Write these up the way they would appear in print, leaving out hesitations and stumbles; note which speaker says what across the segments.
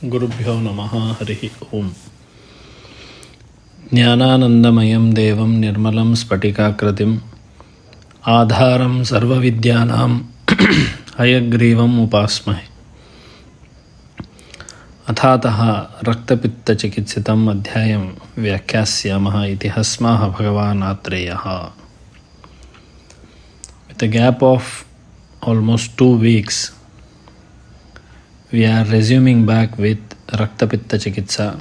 Speaker 1: गुरुभ्यो नमः। हरिः ओम्। ज्ञानानन्दमयं देवं निर्मलं स्फटिकाकृतिम् आधारं सर्वविद्यानां हयग्रीवम् उपास्महे। अथातः रक्तपित्तचिकित्सितम् अध्यायं व्याख्यास्यामः इति हस्माः भगवान् आत्रेयः। With a gap of almost 2 weeks, we are resuming back with Raktapitta Chikitsa,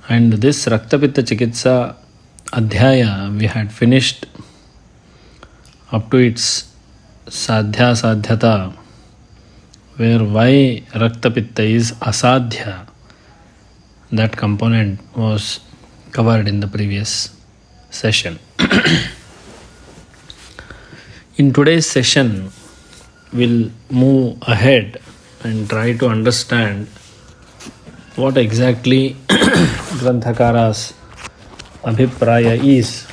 Speaker 1: and this Raktapitta Chikitsa Adhyaya we had finished up to its Sadhya Sadhyata, where why Raktapitta is Asadhya, that component was covered in the previous session. In today's session, we'll move ahead and try to understand what exactly Granthakara's Abhipraya is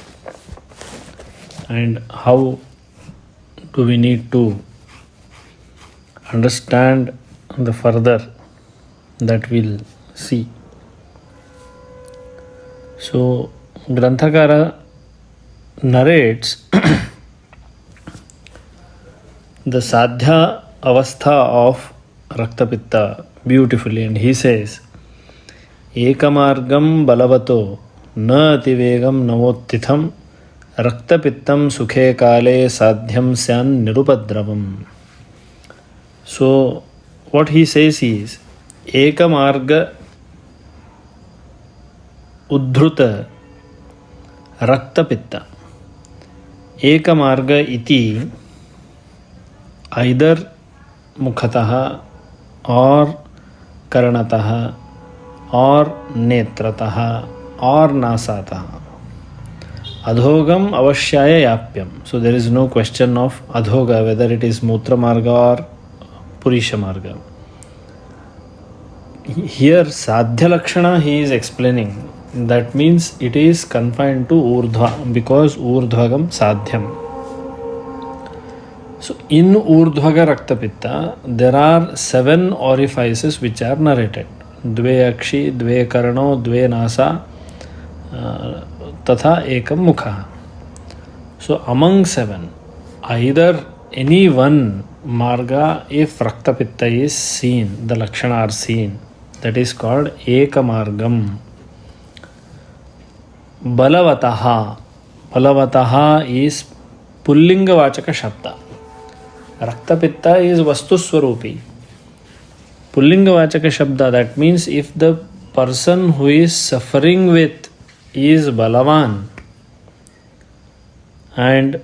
Speaker 1: and how do we need to understand the further that we'll see. So, Granthakara narrates the Sadhya Avastha of Raktapitta beautifully, and he says, Ekamargam balavato na ativegam navottitham Raktapittam sukhe kale sadhyam syan nirupadravam. So, what he says is, Ekamarga uddhruta Raktapitta. Ekamarga iti either mukhatah or karanatah or netratah or nasatah. Adhogam avashyaya yapyam. So there is no question of adhoga, whether it is mutra marga or purisha marga. Here sadhya lakshana he is explaining. That means it is confined to urdhva, because urdhvagam sadhyam. So in Urdhvaga Raktapitta, there are 7 orifices which are narrated. Dve akshi, dve karano, dve nasa, tatha ekam mukha. So among 7, either any one marga, if Raktapitta is seen, the Lakshana are seen, that is called Ekamargam. Balavataha. Balavataha is Pullinga Vachaka Shabda. Raktapitta is Vastu Swarupi. Pullinga Vachaka Shabda, that means if the person who is suffering with is Balavan and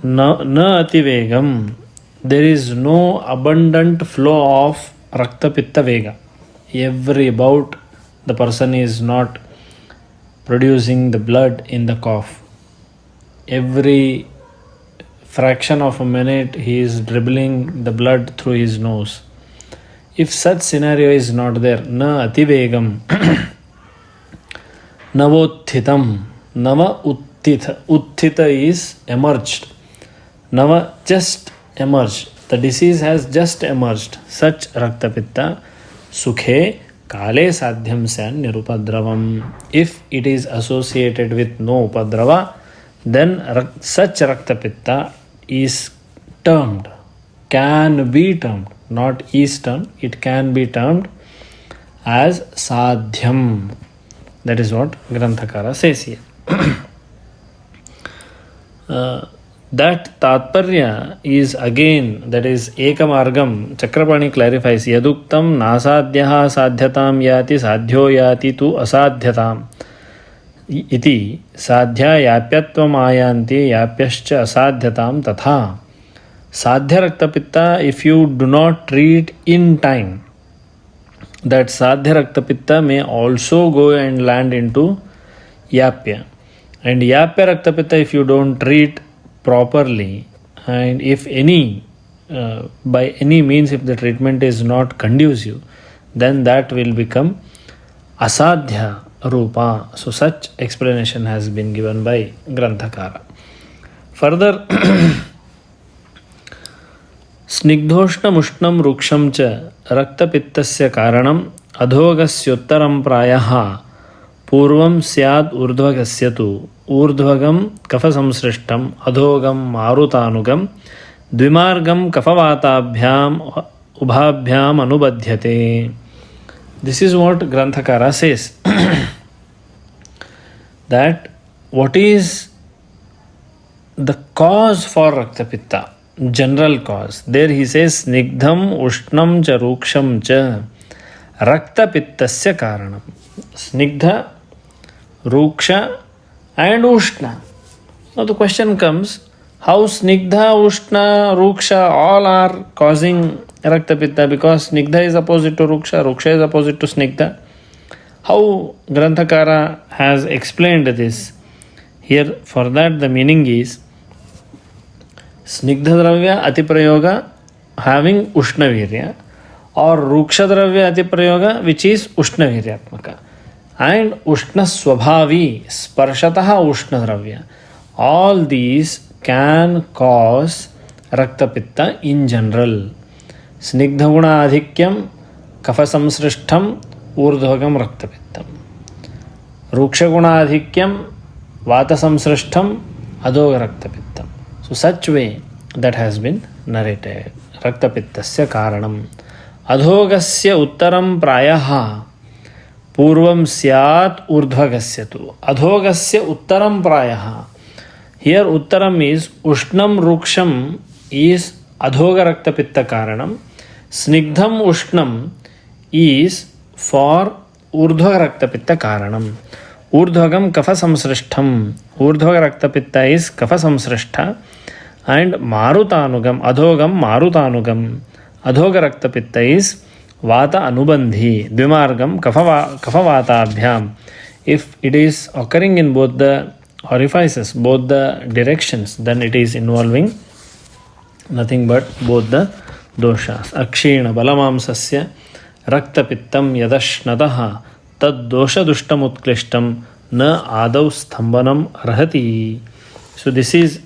Speaker 1: na ativegam, there is no abundant flow of Raktapitta Vega. Every bout the person is not producing the blood in the cough. Every fraction of a minute he is dribbling the blood through his nose. If such scenario is not there, na ativegam navothitam, nava uttita is emerged, nava just emerged, the disease has just emerged, such Raktapitta sukhe kale sadhyam syan nirupadravam. If it is associated with no upadrava, then such Raktapitta is termed, can be termed, not is termed, it can be termed as sadhyam. That is what Granthakara says here. That tatparya is again, that is Ekamargam. Chakrapani clarifies, Yaduktam nasadhyaha sadhyatam yati sadhyo yati tu asadhyatam. Iti sadhya yapyatvam ayanti yapyascha asadhyatam tatha. Sadhya Raktapitta, if you do not treat in time, that Sadhya Raktapitta may also go and land into Yapya. And Yapya Raktapitta, if you don't treat properly, and if any, by any means, if the treatment is not conducive, then that will become Asadhya Rupa. So such explanation has been given by Granthakara. Further, स्निग्धोष्णमुष्णं रुक्षं च रक्तपित्तस्य कारणम् अधोगस्योत्तरं प्रायः पूर्वं स्यात् ऊर्ध्वगस्य तु ऊर्ध्वगं कफसंसृष्टम् अधोगं मारुतानुगं द्विमार्गं कफवाताभ्याम् उभाभ्याम् अनुबध्यते. This is what Granthakara says. That what is the cause for Raktapitta? General cause. There he says Snigdham Ushnam cha Ruksham cha Raktapittasya Karanam. Snigdha, Ruksha and Ushna. Now the question comes, how Snigdha, Ushna, Ruksha all are causing Raktapitta? Because Snigdha is opposite to Ruksha, Ruksha is opposite to Snigdha. How Granthakara has explained this? Here for that the meaning is Snigdha Dravya Ati Prayoga having Ushna Virya, or Ruksha Dravya Ati Prayoga which is Ushna Viryatmaka, and Ushna Swabhavi Sparshataha Ushna Dravya. All these can cause Raktapitta in general. Snigdha Guna Adhikyam Kafa Samsrishtham Urdhvagam Raktapittam. Ruksha Guna Adhikyam Vata Samsrishtham Adhoga Raktapittam. So such way that has been narrated. Raktapittasya Karanam. Adhogasya Uttaram Prayaha Purvam Syat Urdhvagasya tu. Adhogasya Uttaram Prayaha. Here Uttaram is Ushnam Ruksham is Adhoga Raktapitta Karanam. Snigdham Ushnam is for Urdhva Raktapitta Karanam. Urdhvagam Kafa Samsrishtham. Urdhva Raktapitta is Kafa Samsrishtha. And Marutanugam, Adhogam Marutanugam. Adhoga Raktapitta is Vata Anubandhi. Dvimargam Kafavata Abhyam. If it is occurring in both the orifices, both the directions, then it is involving nothing but both the doshas. Akshina Balamamsasya Raktapittam Yadashnataha Tad Dosha Dushtam Utklishtam Na Adav Sthambanam Arhati. So this is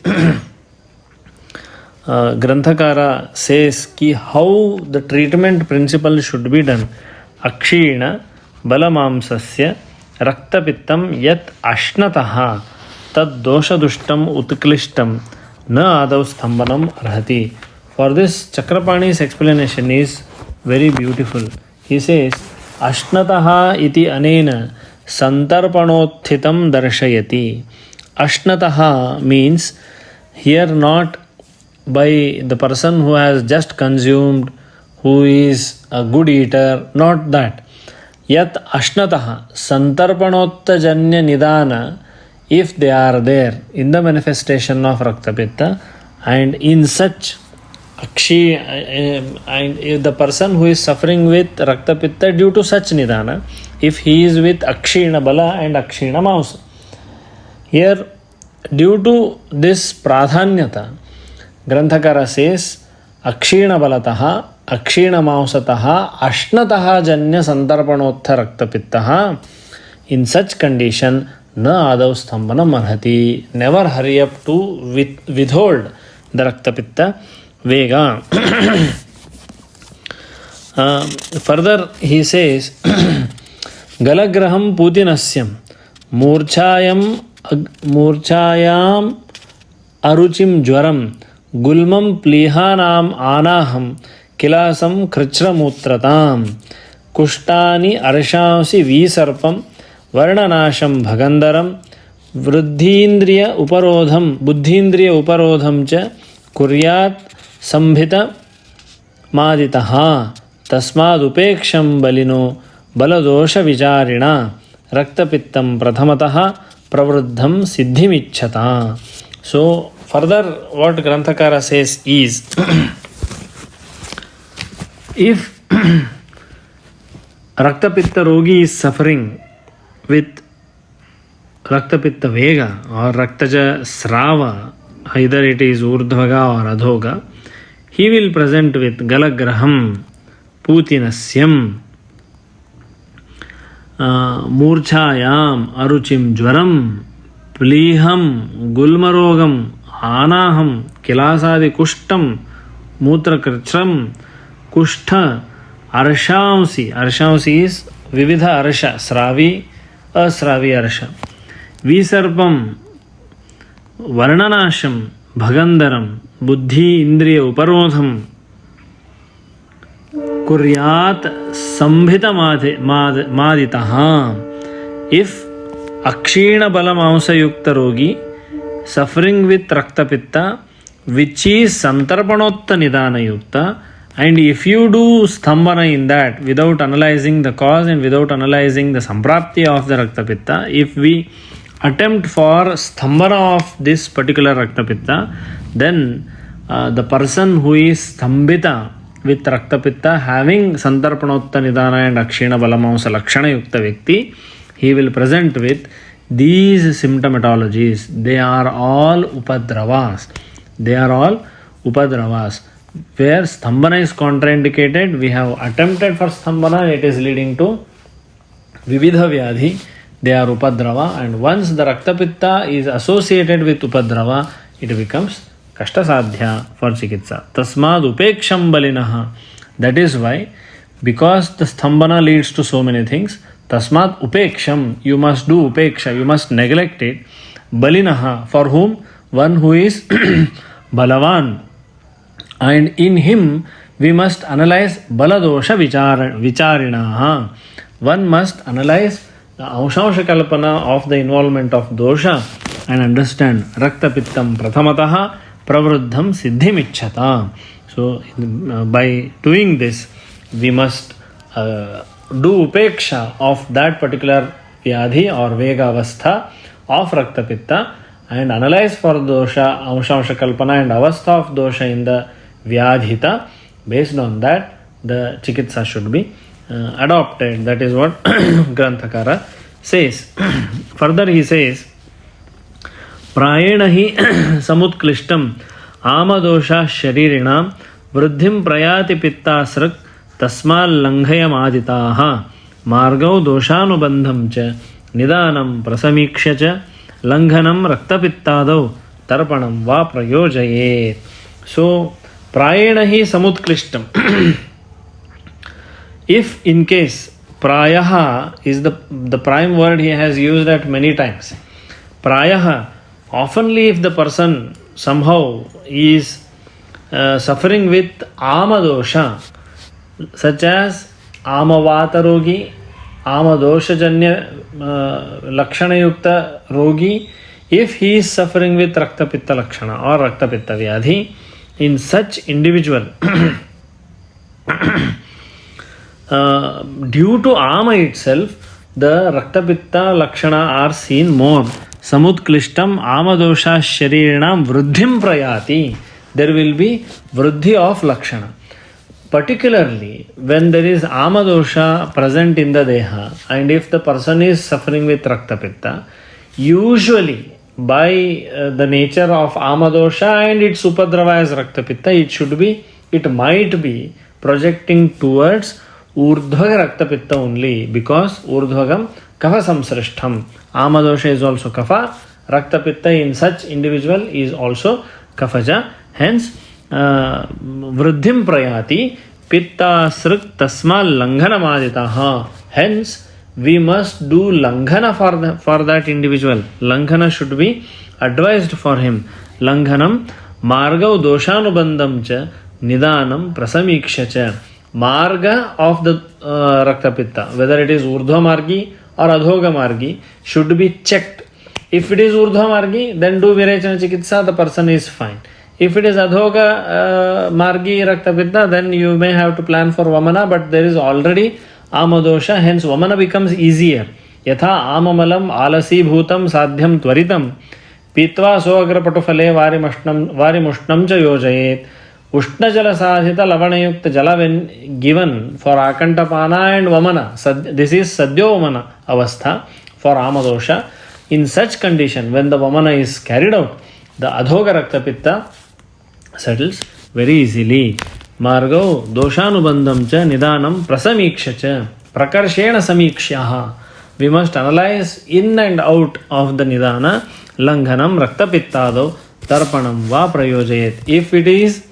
Speaker 1: Granthakara says ki how the treatment principle should be done. Akshina Balamamsasya Raktapittam Yat Ashnataha Tad Dosha Dushtam Utklishtam Na Adav Sthambanam Arhati. For this, Chakrapani's explanation is very beautiful. He says, Ashnataha iti anena santarpanothitam darshayati. Ashnataha means here not by the person who has just consumed, who is a good eater, not that. Yat ashnataha santarpanottajanya nidana, if they are there in the manifestation of Raktapitta, and in such and if the person who is suffering with Raktapitta due to such nidana, if he is with Akshina Bala and Akshina Mausa, here due to this pradhanyata, Granthakara says Akshina Balataha, Akshina Mausataha, Ashnataha Janya Santarpanotha Raktapittaha. In such condition, Na Adav Sthambanam Arhati. Never hurry up to withhold the Raktapitta Vega. Further he says Galagraham Putinasyam Murchayam Aruchim Jwaram Gulmam Plihanam Anaham Kilasam Krichramutratam Kushtani Arshamsi Visarpam Varnanasham Bhagandaram Vruddhindriya Uparodham cha Kuryat Sambhita Maditaha Tasmad Upeksham Balino Baladosha Vicharina Raktapittam Prathamataha Pravruddham Siddhimichchata. So further what Granthakara says is if Raktapitta Rogi is suffering with Raktapitta Vega or Raktaja Srava, either it is Urdhvaga or Adhoga, he will present with Galagraham, Putinasyam, Murchayam, Aruchim Jwaram, Pliham, Gulmarogam, Anaham, Kilasadi Kushtam, मूत्रकृच्छ्रम कुष्ठ अर्शांसी, अर्शांसी is विविध अर्श, स्रावी अस्रावी अर्श, विसर्पम वर्णनाशम भगंधरम बुद्धि इंद्रिय उपरोधम कुर्यात संभित मादितः. If अक्षीण बल मांस युक्त रोगी suffering with rakta pitta which is santarpanotta nidana yukta, and if you do stambhana in that without analyzing the cause and without analyzing the samprapti of the rakta pitta, if we attempt for stambhana of this particular rakta pitta, then the person who is stambhita with rakta pitta having santarpanotta nidana and akshina balamansa lakshana yukta vyakti, he will present with these symptomatologies. They are all upadravas. They are all upadravas. Where stambhana is contraindicated, we have attempted for stambhana, it is leading to vividha vyadhi. They are upadrava, and once the rakta pitta is associated with upadrava, it becomes kashta sadhya for chikitsa. Tasmad upeksham balinaha. That is why, because the stambhana leads to so many things, tasmat upeksham, you must do upeksha, you must neglect it. Balinaha, for whom? One who is balavan, and in him we must analyze baladosha vicharinaha. One must analyze the anshansha kalpana of the involvement of dosha and understand rakta pittam prathamataha pravruddham siddhimicchata. So by doing this, we must do upeksha of that particular vyadhi or vega avastha of rakta pitta and analyze for dosha, anshansha kalpana and avastha of dosha in the vyadhita. Based on that, the chikitsa should be adopted. That is what Granthakara says. Further he says, prayena hi samutklishtam amadosha sharirinam vruddhim prayati pittasrak tasmal langhayam aditaha margau doshanubandham cha nidanam prasamikshya cha langhanam raktapittadau tarpanam va prayojayet. So prayena hi samutklishtam. If in case prayaha is the prime word he has used at many times. Prayaha, oftenly if the person somehow is suffering with amadosha, such as amavata rogi, amadoshajanya lakshana yukta rogi, if he is suffering with rakta pitta lakshana or rakta pitta vyadhi, in such individual due to ama itself, the rakta pitta lakshana are seen more. Samutklishtam amadosha sharirinam vruddhim prayati. There will be vruddhi of lakshana. Particularly when there is amadosha present in the deha, and if the person is suffering with rakta pitta, usually by the nature of amadosha and its upadrava as rakta pitta, it might be projecting towards urdhvaga rakta pitta only, because urdhvagam kapha samsrishtham. Amadosha is also kapha, rakta pitta in such individual is also kaphaja. Hence vruddhim prayati pitta sruk tasmal langhana maditaha. Hence we must do langhana for that individual. Langhana should be advised for him. Langhanam margau doshanubandham cha nidanam prasamiksha cha. Marga of the rakta pitta, whether it is urdhva margi or adhoga margi, should be checked. If it is urdhva margi, then do virechana chikitsa, the person is fine. If it is adhoga margi rakta pitta, then you may have to plan for vamana, but there is already amadosha, hence vamana becomes easier. Yatha amamalam alasi bhutam sadhyam tvaritam pitva soagra patufale varimushnam cha yojayet. Ushna jala sadhita lavanayukta jala when given for akantapana and vamana, this is sadhyo vamana avastha for amadosha. In such condition, when the vamana is carried out, the adhoga rakta pitta settles very easily. Margau doshanubandham cha nidanam prasamiksha cha prakarshena samikshaha. We must analyze in and out of the nidana. Langhanam rakta pittado tarpanam va prayojayet. If it is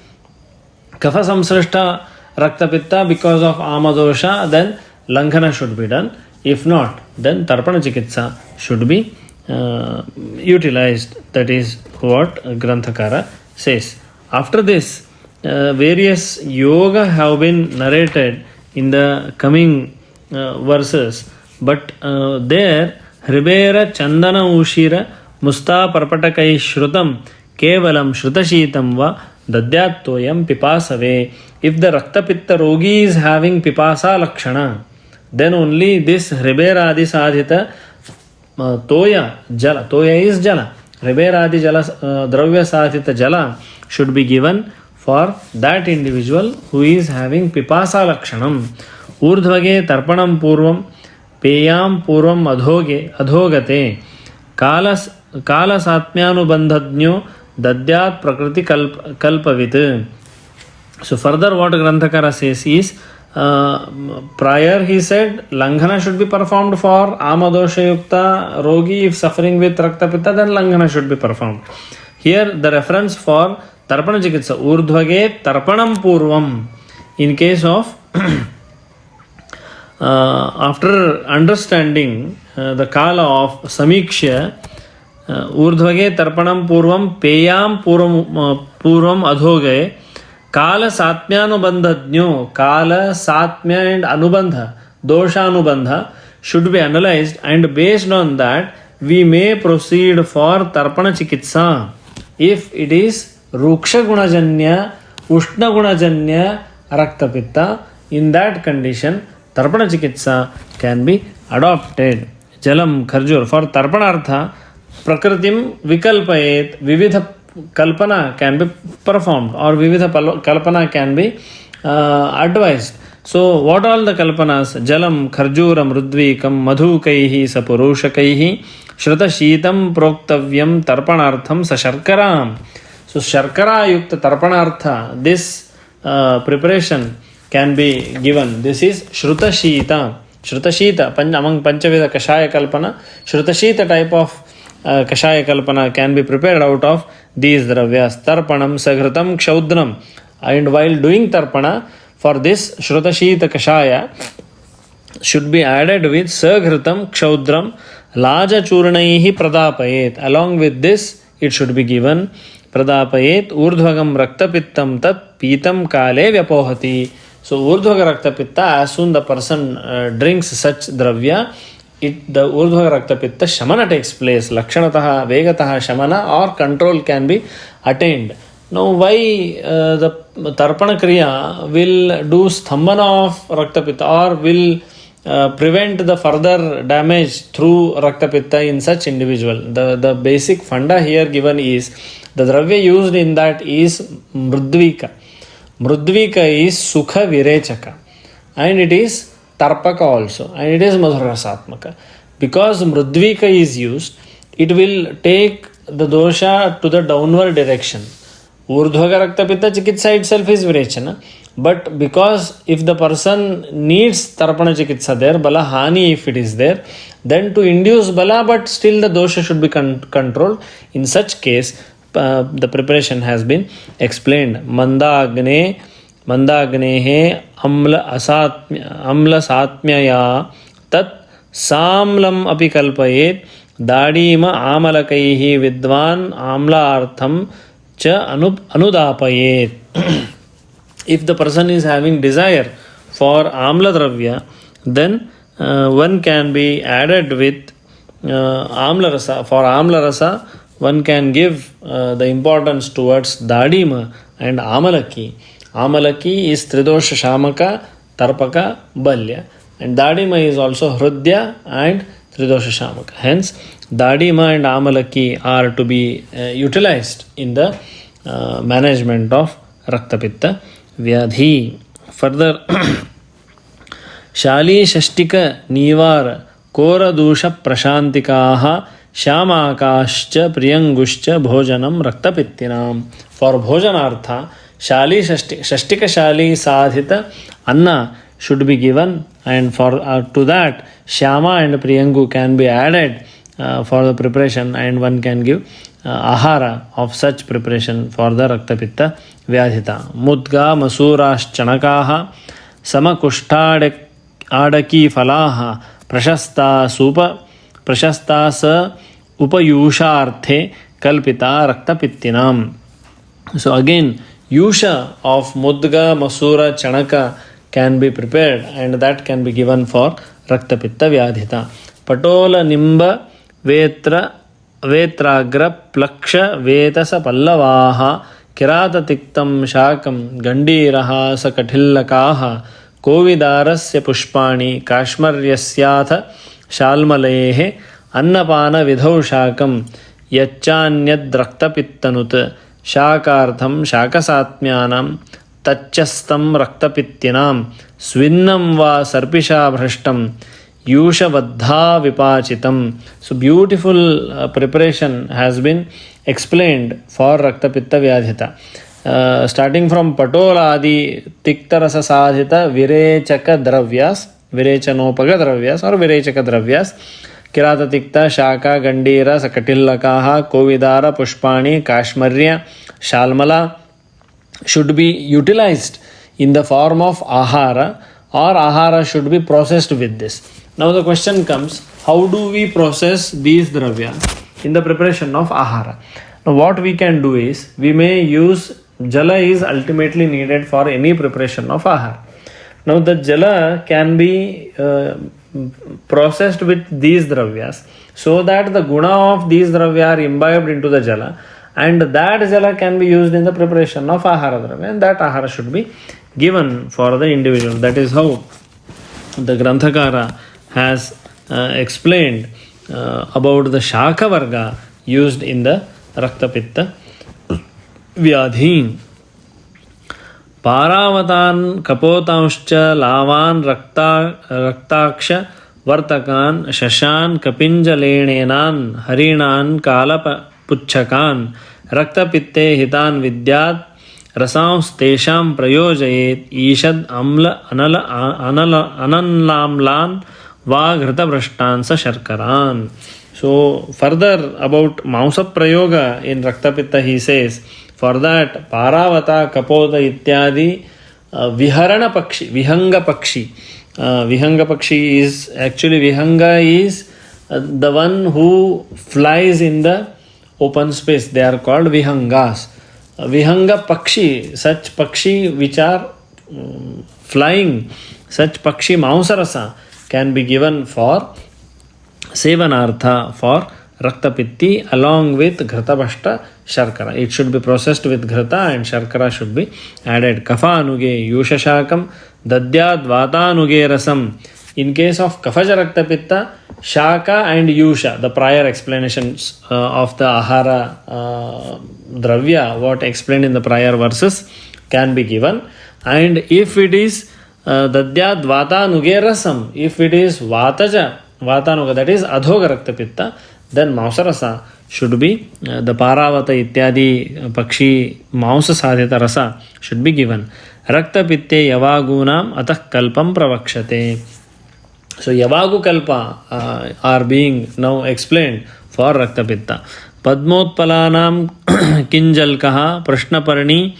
Speaker 1: Kapha Samsrishta Raktapitta because of Amadosha, then Langhana should be done. If not, then Tarpana Chikitsa should be utilized. That is what Granthakara says. After this, various yoga have been narrated in the coming verses, but there Hribera Chandana Ushira Musta Parpatakai Shrutam Kevalam Shrutashitam Va Dadyatoyam Pipasave. If the Raktapitta Rogi is having Pipasa Lakshana, then only this Hribera Adi Sadhita Toya Jala, Toya is Jala, Hribera Adi Jala Dravya Sadhita Jala should be given for that individual who is having Pipasa Lakshanam. Urdhvage Tarpanam Purvam Peyam Purvam Adhogate Kalas Atmyanubandhadnyo Dadyat Prakriti Kalpavit. So further what Granthakara says is, prior he said Langhana should be performed for Amadosha Yukta Rogi. If suffering with Raktapitta, then Langhana should be performed. Here the reference for Tarpana Chikitsa, Urdhvage Tarpanam Purvam. In case of after understanding the kala of Samiksha, Urdhvage Tarpanam Purvam Peyam Purvam Adhogaye Kala Satmyanubandhadnyo, Kala Satmya and Anubandha, Dosha Anubandha should be analyzed, and based on that we may proceed for Tarpana Chikitsa. If it is Ruksha Gunajanya, Ushna Gunajanya Raktapitta, in that condition Tarpana Chikitsa can be adopted. Jalam Kharjur, for Tarpanartha Prakritim Vikalpayet, Vividha Kalpana can be performed or Vividha Kalpana can be advised. So what all the Kalpanas? Jalam Kharjuram Rudvikam Madhukaihi Sapurushakaihi Shruta Sheetam Proktavyam Tarpanartham Sasharkaram. So Sharkara Yukta Tarpanartha, this preparation can be given. This is Shruta Sheeta. Shruta Sheeta, among Panchaveda Kashaya Kalpana, Shruta Sheeta type of Kashaya Kalpana can be prepared out of these dravyas. Tarpanam, Saghritam, Kshaudram. And while doing Tarpana, for this Shruta Sheeta Kashaya should be added with Saghritam, Kshaudram, Laja Churnaihi Pradapayet. Along with this, it should be given Pradapayet Urdhvagam Raktapittam Tat Pitam Kale Vyapohati. So Urdhvaga Raktapitta, as soon the person drinks such dravya, the Urdhvaga Raktapitta Shamana takes place. Lakshanataha, Vegataha Shamana or control can be attained. Now why the Tarpana Kriya will do Stambhana of Raktapitta or will prevent the further damage through Raktapitta in such individual? The basic funda here given is, the dravya used in that is Mrudvika. Mrudvika is Sukha Virechaka and it is Tarpaka also, and it is Madhurasatmaka. Because Mrudvika is used, it will take the dosha to the downward direction. Urdhvaga Raktapitta Chikitsa itself is Virechana, but because if the person needs Tarpana Chikitsa there, Bala Hani if it is there, then to induce Bala, but still the dosha should be controlled. In such case, the preparation has been explained. Mandagnehe amla satmya tat samlam api kalpayet dadima amalakaihi vidvan amlartham cha anudapayet. If the person is having desire for amla dravya, then one can be added with amla rasa. For amla rasa, one can give the importance towards Dadima and Amalaki. Amalaki is Tridosha Shamaka, Tarpaka, Balya. And Dadima is also Hrudya and Tridosha Shamaka. Hence, Dadima and Amalaki are to be utilized in the management of Raktapitta Vyadhi. Further, Shali Shashtika Nivar Kora Dusha Prashantikaha Shamakascha Priyanguscha Bhojanam Raktapittinam. For Bhojanartha, Shali Shashtika Shali Sadhita Anna should be given, and for to that Shama and Priyangu can be added for the preparation, and one can give ahara of such preparation for the Raktapitta व्याधिता मुद्गा मसूराश्चणकाः समकुष्ठाडकीफलाः प्रशस्ता स उपयूषार्थे कल्पिता रक्तपित्तिनाम. So again, yusha of mudga, masura, chanaka can be prepared and that can be given for raktapitta vyadhita. Patola nimba vetragra plaksha vetasa pallavaha kirata tiktam shakam gandiraha sakatillakaha kovidarasya pushpani kashmaryasyath shalmalehe annapana vidhau shakam यच्चान्यद्रक्तपित्तनुत शाकार्थं शाकसात्म्यानां तच्चस्तं रक्तपित्तिनां स्विन्नं वा सर्पिषा भ्रष्टं यूषबद्धा विपाचितं. So beautiful preparation has been explained for raktapitta vyadhita. Starting from patola adi tiktarasa sadhita virechaka dravyas, virechanopaka dravyas or virechaka dravyas, किराततिक्ता शाका गंडीरा सकटिल्लकाः कोविदार पुष्पाणि काश्मर्य शाल्मला should be utilized in the form of ahara or ahara should be processed with this. Now the question comes, how do we process these dravyas in the preparation of ahara? Now what we can do is, we may use jala is ultimately needed for any preparation of ahara. Now the jala can be processed with these dravyas so that the guna of these dravya are imbibed into the jala and that jala can be used in the preparation of ahara dravya and that ahara should be given for the individual. That is how the Granthakara has explained about the shaka varga used in the raktapitta vyadhi. पारावतान् कपोतांश्च लावान् Raktaksha वर्तकान् शशान् कपिञ्जलेणेनान् हरिणान् कालपुच्छकान् रक्तपित्ते हितान् विद्यात् रसांस्तेषां प्रयोजयेत् ईषद् अम्ल अनलाम्लान् वा घृतभ्रष्टान् स शर्करान्. So further about Mausa Prayoga in Raktapitta he says, for that Paravata, Kapota ityadi Viharana Pakshi, Vihanga Pakshi. Vihanga Pakshi is actually, Vihanga is the one who flies in the open space. They are called Vihangas. Vihanga Pakshi, such Pakshi which are flying, such Pakshi Mausarasa can be given for Sevanartha, for Raktapitti along with Ghrtabhashta Sharkara. It should be processed with Ghrata and Sharkara should be added. Kapha anuge Yushashakam Dadyad Vatanuge Rasam. In case of Kafaja Raktapitta, Shaka and Yusha, the prior explanations of the Ahara Dravya, what explained in the prior verses, can be given. And if it is Dadyad Vatanuge Rasam, if it is Vataja, Vatanuga, that is Adhoga Raktapitta, then Mausarasa should be the Paravata ityadi Pakshi Mausa Sadhita Rasa should be given. Raktapitte Yavagunam Atah Kalpam Pravakshate. So Yavagu Kalpa are being now explained for Raktapitta. Padmotpalanam Kinjalkaha Prashnaparni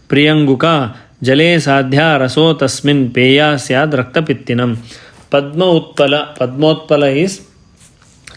Speaker 1: Priyanguka Jale Sadhya Raso Tasmin Peya Syad Raktapittinam. Padmotpala is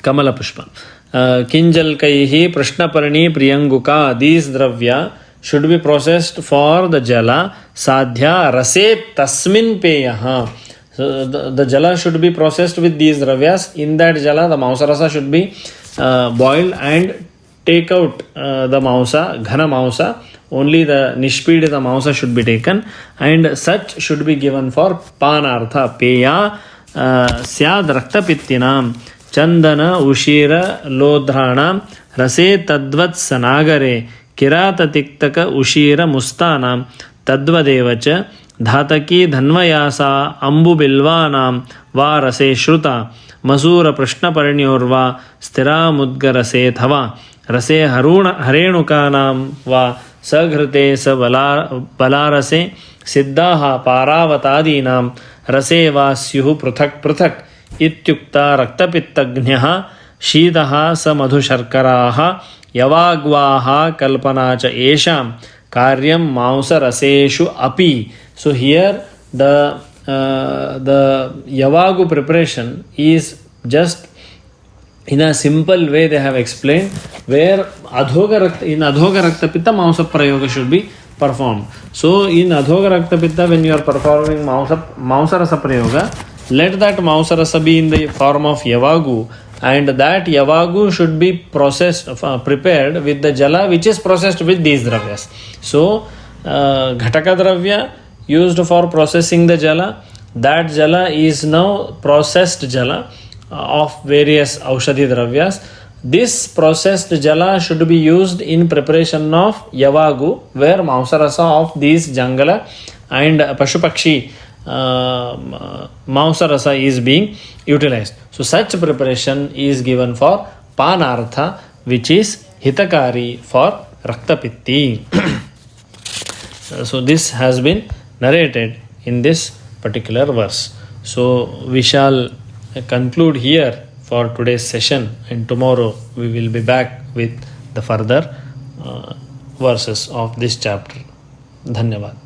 Speaker 1: Kamala Pushpa. Kinjalkaihi Prashnaparni Priyanguka. These dravya should be processed for the jala. Sadhya Rase Tasmin Peyaha. So the jala should be processed with these dravyas. In that jala, the Mausarasa should be boiled and take out the Mausa, Ghana Mausa. Only the Nishpidita Mausa should be taken, and such should be given for Panartha. Peya Syad Raktapittinam Chandana Ushira Lodhranam Rase Tadvat Sanagare Kiratatiktaka Ushira Mustanam Tadvadevacha Dhataki Dhanvayasa Ambu Bilvanam Va Rase Shruta Masura Prashnaparnyorva Stira Mudgarase Thava Rase Harenukanam Va Sagrate Sa Balarase Siddhaha Paravatadinam Rase Va Syuhu Pruthak Pruthak Ityukta Raktapittaghnyaha Shidaha Sa Madhusharkaraha Yavagvaha Kalpanacha Esham karyam mausaraseshu api. So here the Yavagu preparation is just in a simple way they have explained, where in Adhoga Rakta Pitta Mausa Prayoga should be performed. So in Adhoga Rakta Pitta, when you are performing Mausarasa Prayoga, let that Mausarasa be in the form of Yavagu, and that Yavagu should be prepared with the Jala which is processed with these dravyas. So Ghataka Dravya used for processing the Jala, that Jala is now processed Jala of various Aushadhi Dravyas. This processed Jala should be used in preparation of Yavagu, where Mausarasa of these Jangala and Pashupakshi Mausarasa is being utilized. So such preparation is given for Panartha, which is Hitakari for Raktapitti. So this has been narrated in this particular verse. So we shall conclude here for today's session, and tomorrow we will be back with the further verses of this chapter. Dhanyavad.